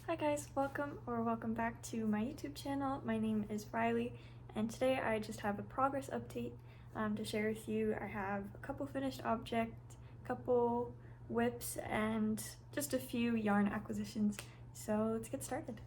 Hi guys, welcome back to my YouTube channel. My name is Riley, and today I just have a progress update to share with you. I have a couple finished objects, a couple WIPs, and just a few yarn acquisitions. So let's get started.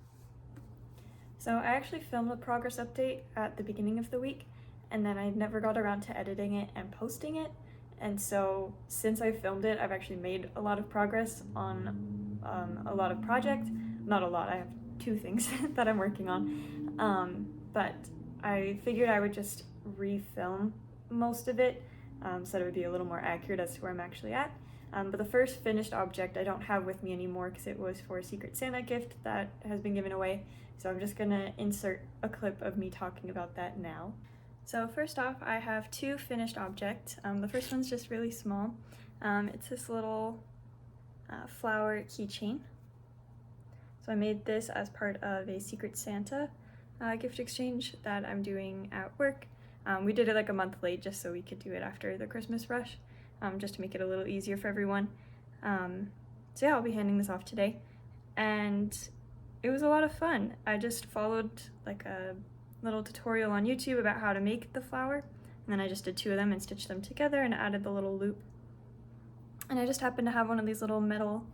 So I actually filmed a progress update at the beginning of the week, and then I never got around to editing it and posting it. And so since I filmed it, I've actually made a lot of progress on a lot of projects. Not a lot, I have two things that I'm working on. But I figured I would just refilm most of it so that it would be a little more accurate as to where I'm actually at. But the first finished object I don't have with me anymore because it was for a Secret Santa gift that has been given away. So I'm just gonna insert a clip of me talking about that now. So first off, I have two finished objects. The first one's just really small. It's this little flower keychain. So I made this as part of a Secret Santa gift exchange that I'm doing at work. We did it like a month late just so we could do it after the Christmas rush, just to make it a little easier for everyone. So yeah, I'll be handing this off today. And it was a lot of fun. I just followed like a little tutorial on YouTube about how to make the flower, and then I just did two of them and stitched them together and added the little loop. And I just happened to have one of these little metal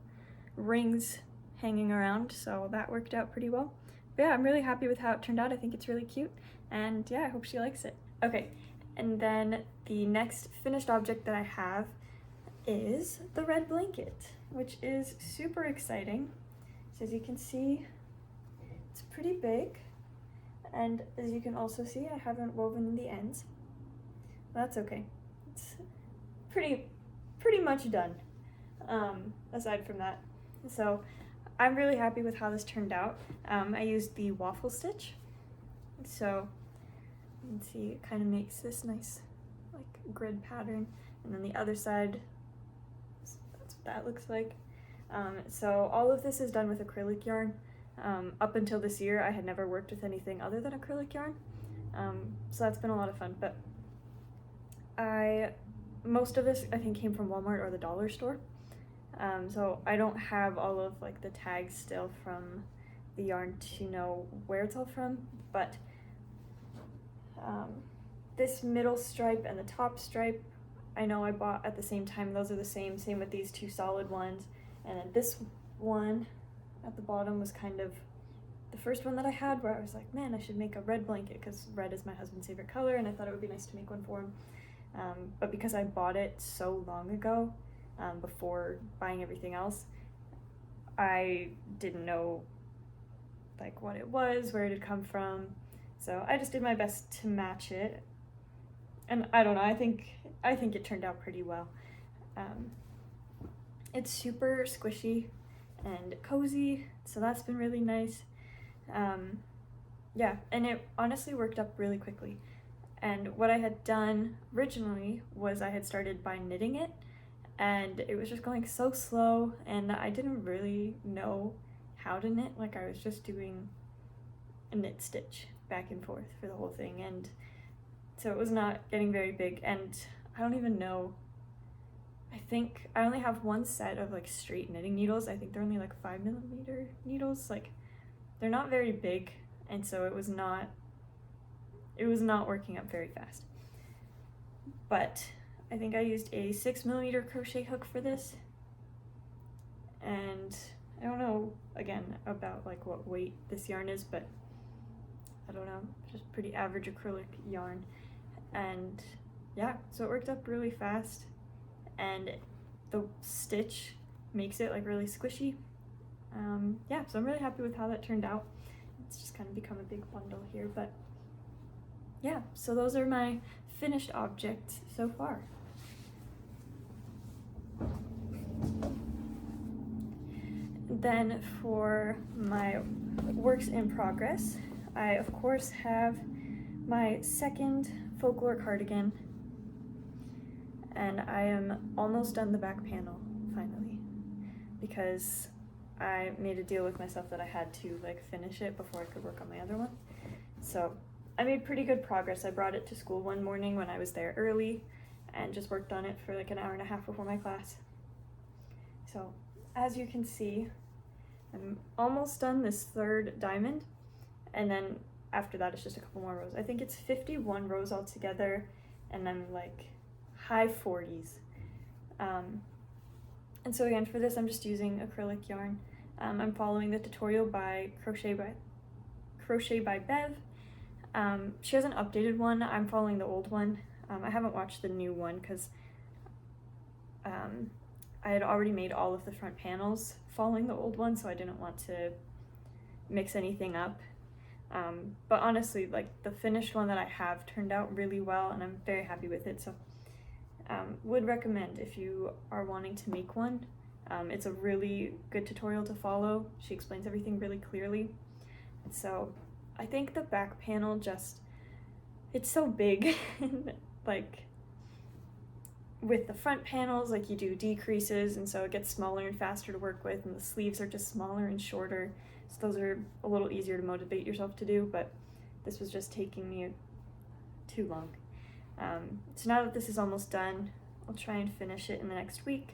rings hanging around, so that worked out pretty well. But yeah, I'm really happy with how it turned out. I think it's really cute, and yeah, I hope she likes it. Okay, and then the next finished object that I have is the red blanket, which is super exciting. So as you can see, it's pretty big, and as you can also see, I haven't woven the ends. That's okay. It's pretty much done, aside from that. So I'm really happy with how this turned out. I used the waffle stitch, so you can see it kind of makes this nice like grid pattern, and then the other side, that's what that looks like. So all of this is done with acrylic yarn. Up until this year, I had never worked with anything other than acrylic yarn, so that's been a lot of fun. But most of this I think came from Walmart or the dollar store. So I don't have all of like the tags still from the yarn to know where it's all from, but this middle stripe and the top stripe I know I bought at the same time. Those are the same with these two solid ones, and then this one at the bottom was kind of the first one that I had where I was like, man, I should make a red blanket because red is my husband's favorite color, and I thought it would be nice to make one for him. But because I bought it so long ago, before buying everything else, I didn't know like what it was, where it had come from, so I just did my best to match it, and I don't know, I think it turned out pretty well. It's super squishy and cozy, so that's been really nice. Yeah, and it honestly worked up really quickly. And what I had done originally was I had started by knitting it, and it was just going so slow, and I didn't really know how to knit. Like, I was just doing a knit stitch back and forth for the whole thing, and so it was not getting very big. And I don't even know, I think I only have one set of like straight knitting needles. I think they're only like 5mm needles. Like, they're not very big, and so it was not working up very fast. But I think I used a 6mm crochet hook for this, and I don't know again about like what weight this yarn is, but I don't know, just pretty average acrylic yarn. And yeah, so it worked up really fast, and the stitch makes it like really squishy. Yeah, so I'm really happy with how that turned out. It's just kind of become a big bundle here, but yeah, so those are my finished objects so far. Then for my works in progress, I of course have my second folklore cardigan, and I am almost done the back panel finally, because I made a deal with myself that I had to like finish it before I could work on my other one. So I made pretty good progress. I brought it to school one morning when I was there early and just worked on it for like an hour and a half before my class. So as you can see, I'm almost done this third diamond, and then after that it's just a couple more rows. I think it's 51 rows altogether, and I'm like high 40s. And so again, for this I'm just using acrylic yarn. I'm following the tutorial by Crochet by Bev. She has an updated one. I'm following the old one. I haven't watched the new one because I had already made all of the front panels following the old one, so I didn't want to mix anything up. But honestly, like, the finished one that I have turned out really well, and I'm very happy with it, so would recommend if you are wanting to make one. It's a really good tutorial to follow. She explains everything really clearly. So I think the back panel it's so big. Like, with the front panels, like, you do decreases, and so it gets smaller and faster to work with, and the sleeves are just smaller and shorter, so those are a little easier to motivate yourself to do, but this was just taking me too long. So now that this is almost done, I'll try and finish it in the next week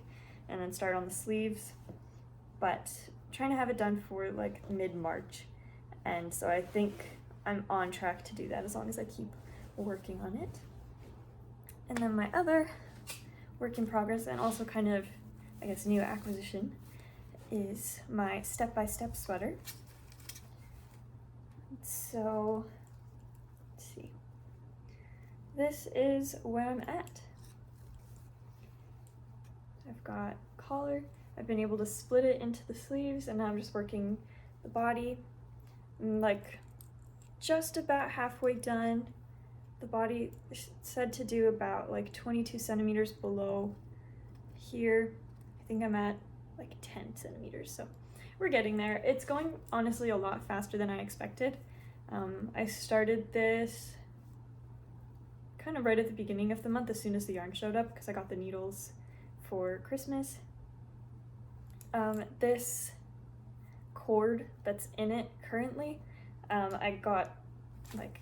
and then start on the sleeves, but I'm trying to have it done for like mid-March, and so I think I'm on track to do that as long as I keep working on it. And then my other work in progress, and also kind of, I guess, new acquisition, is my step-by-step sweater. So, let's see. This is where I'm at. I've got collar. I've been able to split it into the sleeves, and now I'm just working the body. I'm like just about halfway done. The body is said to do about like 22 centimeters below here. I think I'm at like 10 centimeters, so we're getting there. It's going honestly a lot faster than I expected. I started this kind of right at the beginning of the month, as soon as the yarn showed up, because I got the needles for Christmas. This cord that's in it currently, I got like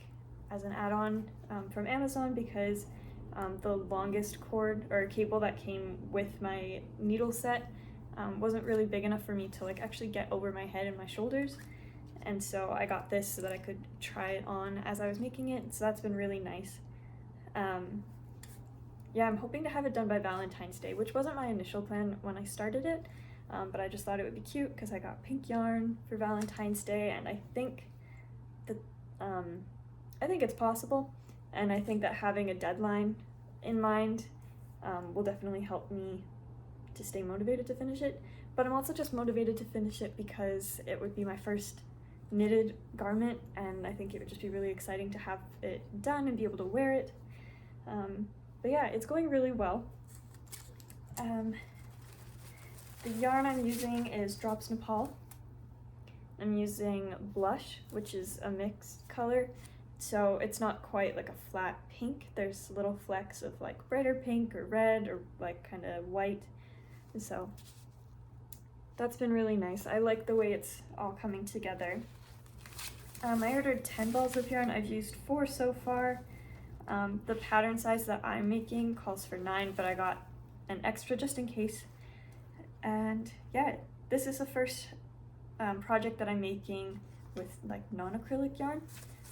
as an add-on from Amazon, because the longest cord or cable that came with my needle set wasn't really big enough for me to like actually get over my head and my shoulders, and so I got this so that I could try it on as I was making it, so that's been really nice. Yeah, I'm hoping to have it done by Valentine's Day, which wasn't my initial plan when I started it, but I just thought it would be cute because I got pink yarn for Valentine's Day, and I think that I think it's possible, and I think that having a deadline in mind will definitely help me to stay motivated to finish it. But I'm also just motivated to finish it because it would be my first knitted garment, and I think it would just be really exciting to have it done and be able to wear it. But yeah, it's going really well. The yarn I'm using is Drops Nepal. I'm using Blush, which is a mixed color, so it's not quite like a flat pink. There's little flecks of like brighter pink or red or like kind of white, so that's been really nice. I like the way it's all coming together. I ordered 10 balls of yarn. I've used 4 so far. The pattern size that I'm making calls for 9, but I got an extra just in case. And yeah, this is the first project that I'm making with like non-acrylic yarn.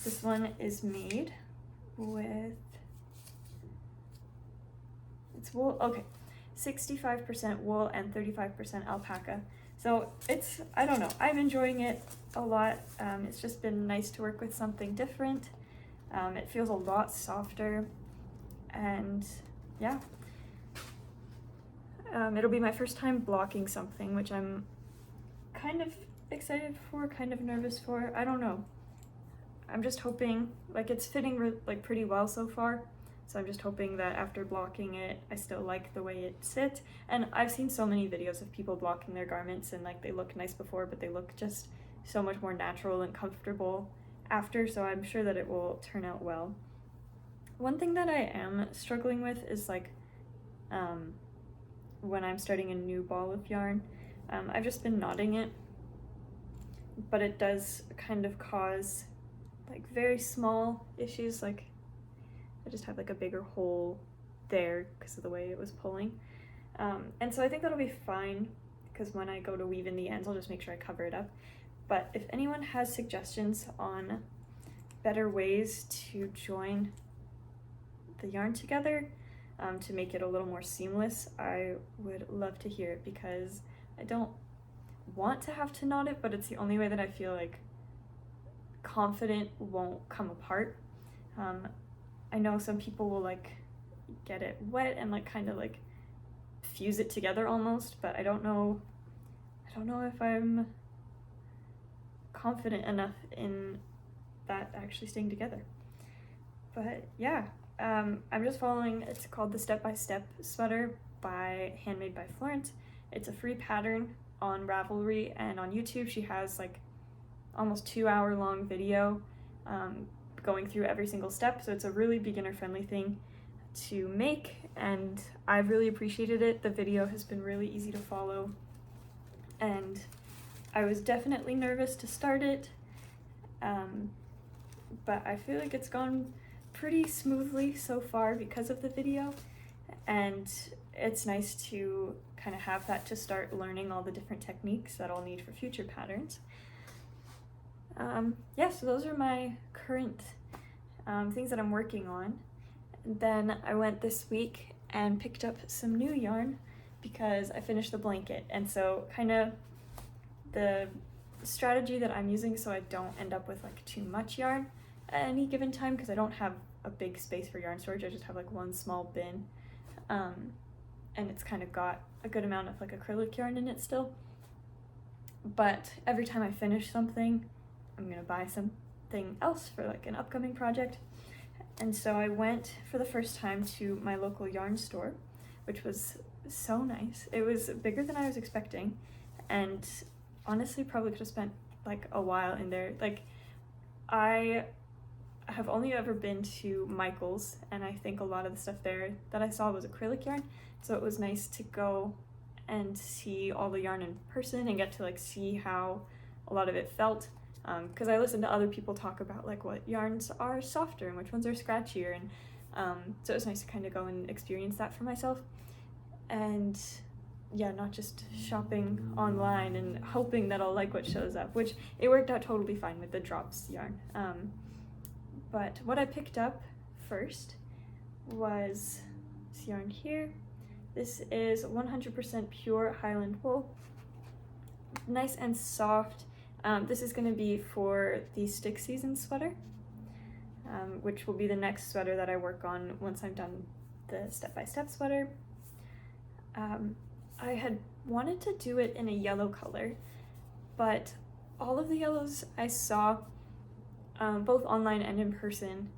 This one is made with, it's wool, okay, 65% wool and 35% alpaca. So it's, I don't know, I'm enjoying it a lot. It's just been nice to work with something different. It feels a lot softer, and yeah. It'll be my first time blocking something, which I'm kind of excited for, kind of nervous for. I don't know. I'm just hoping, like, it's fitting like pretty well so far, so I'm just hoping that after blocking it, I still like the way it sits. And I've seen so many videos of people blocking their garments, and like they look nice before, but they look just so much more natural and comfortable after, so I'm sure that it will turn out well. One thing that I am struggling with is like when I'm starting a new ball of yarn, I've just been knotting it, but it does kind of cause like very small issues. Like I just have like a bigger hole there because of the way it was pulling, and so I think that'll be fine. because when I go to weave in the ends, I'll just make sure I cover it up. But if anyone has suggestions on better ways to join the yarn together to make it a little more seamless, I would love to hear it, because I don't want to have to knot it, but it's the only way that I feel like confident won't come apart. I know some people will like get it wet and like kind of like fuse it together almost, but I don't know if I'm confident enough in that actually staying together. But yeah, I'm just following, it's called the Step by Step sweater by Handmade by Florence. It's a free pattern on Ravelry, and on YouTube she has like almost 2-hour long video going through every single step, so it's a really beginner friendly thing to make, and I've really appreciated it. The video has been really easy to follow, and I was definitely nervous to start it, but I feel like it's gone pretty smoothly so far because of the video, and it's nice to kind of have that to start learning all the different techniques that I'll need for future patterns. Yeah, so those are my current things that I'm working on. And then I went this week and picked up some new yarn because I finished the blanket, and so kind of the strategy that I'm using so I don't end up with like too much yarn at any given time, because I don't have a big space for yarn storage, I just have like one small bin, and it's kind of got a good amount of like acrylic yarn in it still, but every time I finish something I'm gonna buy something else for like an upcoming project. And so I went for the first time to my local yarn store, which was so nice. It was bigger than I was expecting, and honestly probably could have spent like a while in there. Like, I have only ever been to Michael's, and I think a lot of the stuff there that I saw was acrylic yarn, so it was nice to go and see all the yarn in person and get to like see how a lot of it felt, because I listened to other people talk about like what yarns are softer and which ones are scratchier, and so it was nice to kind of go and experience that for myself, and yeah, not just shopping online and hoping that I'll like what shows up, which it worked out totally fine with the drops yarn. But what I picked up first was this yarn here. This is 100% pure Highland wool, nice and soft. This is going to be for the stick season sweater, which will be the next sweater that I work on once I'm done the step-by-step sweater. I had wanted to do it in a yellow color, but all of the yellows I saw, both online and in person,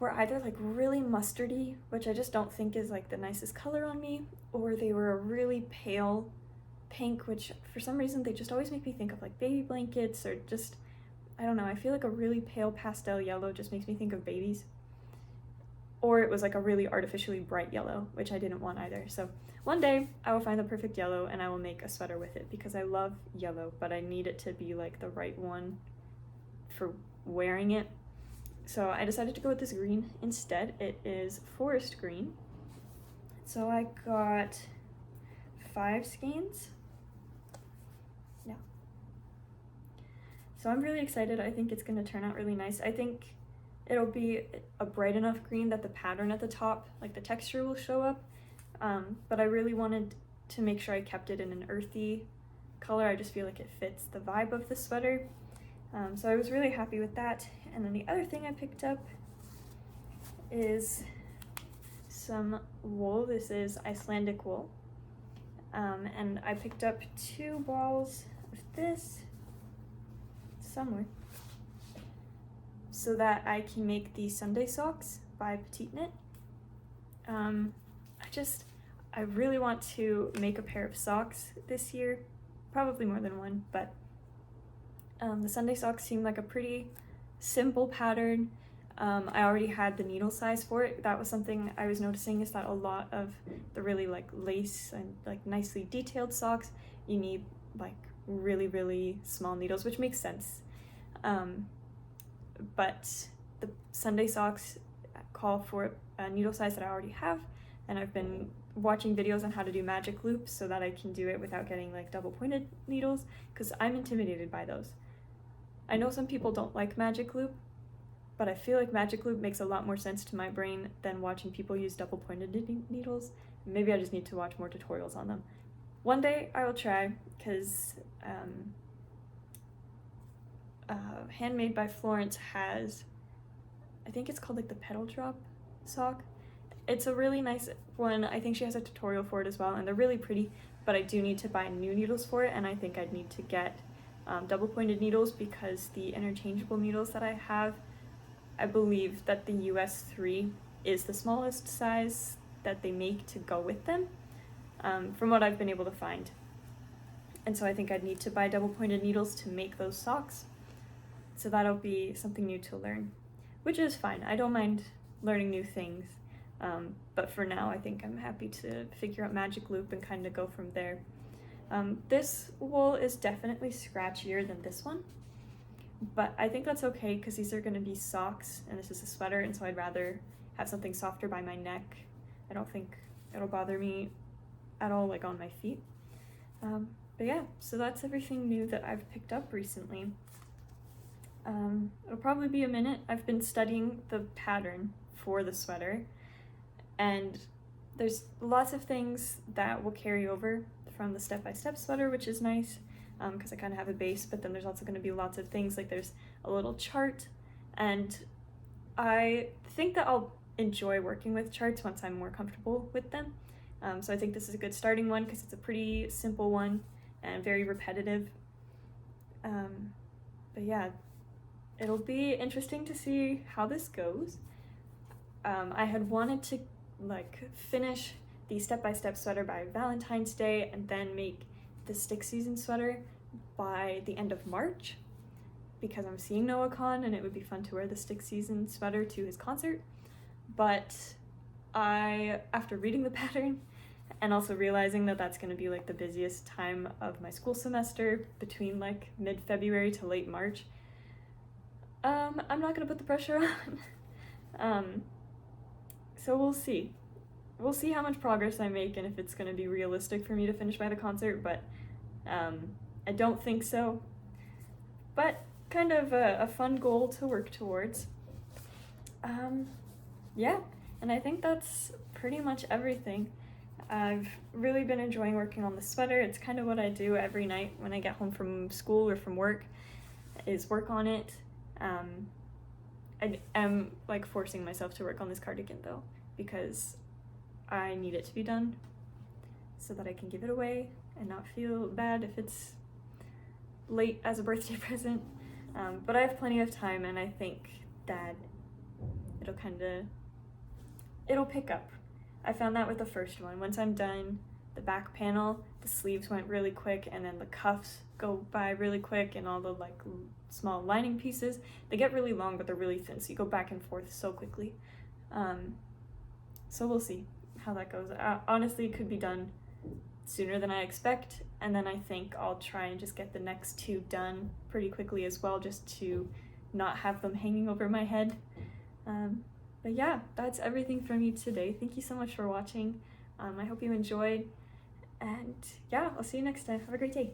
were either like really mustardy, which I just don't think is like the nicest color on me, or they were a really pale pink, which for some reason they just always make me think of like baby blankets, or just, I don't know, I feel like a really pale pastel yellow just makes me think of babies. Or it was like a really artificially bright yellow, which I didn't want either. So one day I will find the perfect yellow and I will make a sweater with it, because I love yellow, but I need it to be like the right one for wearing it. So I decided to go with this green instead. It is forest green. So I got 5 skeins. Yeah. So I'm really excited. I think it's going to turn out really nice. I think it'll be a bright enough green that the pattern at the top, like the texture, will show up. But I really wanted to make sure I kept it in an earthy color. I just feel like it fits the vibe of the sweater. So I was really happy with that. And then the other thing I picked up is some wool. This is Icelandic wool. And I picked up 2 balls of this somewhere so that I can make the Sunday socks by Petite Knit. I really want to make a pair of socks this year, probably more than one, but the Sunday socks seemed like a pretty simple pattern. I already had the needle size for it. That was something I was noticing, is that a lot of the really like lace and like nicely detailed socks, you need like really, really small needles, which makes sense. But the Sunday socks call for a needle size that I already have, and I've been watching videos on how to do magic loops so that I can do it without getting like double pointed needles, because I'm intimidated by those. I know some people don't like magic loop, but I feel like magic loop makes a lot more sense to my brain than watching people use double pointed needles. Maybe I just need to watch more tutorials on them. One day I will try, because Handmade by Florence has, I think it's called like the petal drop sock. It's a really nice one. I think she has a tutorial for it as well, and they're really pretty, but I do need to buy new needles for it, and I think I'd need to get double pointed needles, because the interchangeable needles that I have, I believe that the US 3 is the smallest size that they make to go with them, from what I've been able to find. And so I think I'd need to buy double pointed needles to make those socks. So that'll be something new to learn, which is fine. I don't mind learning new things. But for now, I think I'm happy to figure out magic loop and kind of go from there. This wool is definitely scratchier than this one, but I think that's okay, because these are going to be socks and this is a sweater, and so I'd rather have something softer by my neck. I don't think it'll bother me at all, like on my feet. But yeah, so that's everything new that I've picked up recently. It'll probably be a minute. I've been studying the pattern for the sweater, and there's lots of things that will carry over from the step-by-step sweater, which is nice, because I kind of have a base, but then there's also going to be lots of things, like there's a little chart, and I think that I'll enjoy working with charts once I'm more comfortable with them. So I think this is a good starting one, because it's a pretty simple one and very repetitive. But yeah, it'll be interesting to see how this goes. I had wanted to like finish the step-by-step sweater by Valentine's Day and then make the stick season sweater by the end of March, because I'm seeing Noah Khan and it would be fun to wear the stick season sweater to his concert. But after reading the pattern and also realizing that that's going to be like the busiest time of my school semester, between like mid-February to late March, I'm not going to put the pressure on. So we'll see. We'll see how much progress I make and if it's going to be realistic for me to finish by the concert, but I don't think so. But kind of a fun goal to work towards. Yeah, and I think that's pretty much everything. I've really been enjoying working on the sweater. It's kind of what I do every night when I get home from school or from work, is work on it. I am like forcing myself to work on this cardigan though, because I need it to be done so that I can give it away and not feel bad if it's late as a birthday present. But I have plenty of time, and I think that it'll pick up. I found that with the first one. Once I'm done the back panel, the sleeves went really quick, and then the cuffs go by really quick, and all the like small lining pieces, they get really long, but they're really thin, so you go back and forth so quickly. So we'll see how that goes. Honestly, it could be done sooner than I expect, and then I think I'll try and just get the next two done pretty quickly as well, just to not have them hanging over my head. But yeah, that's everything for me today. Thank you so much for watching. I hope you enjoyed, and yeah, I'll see you next time. Have a great day.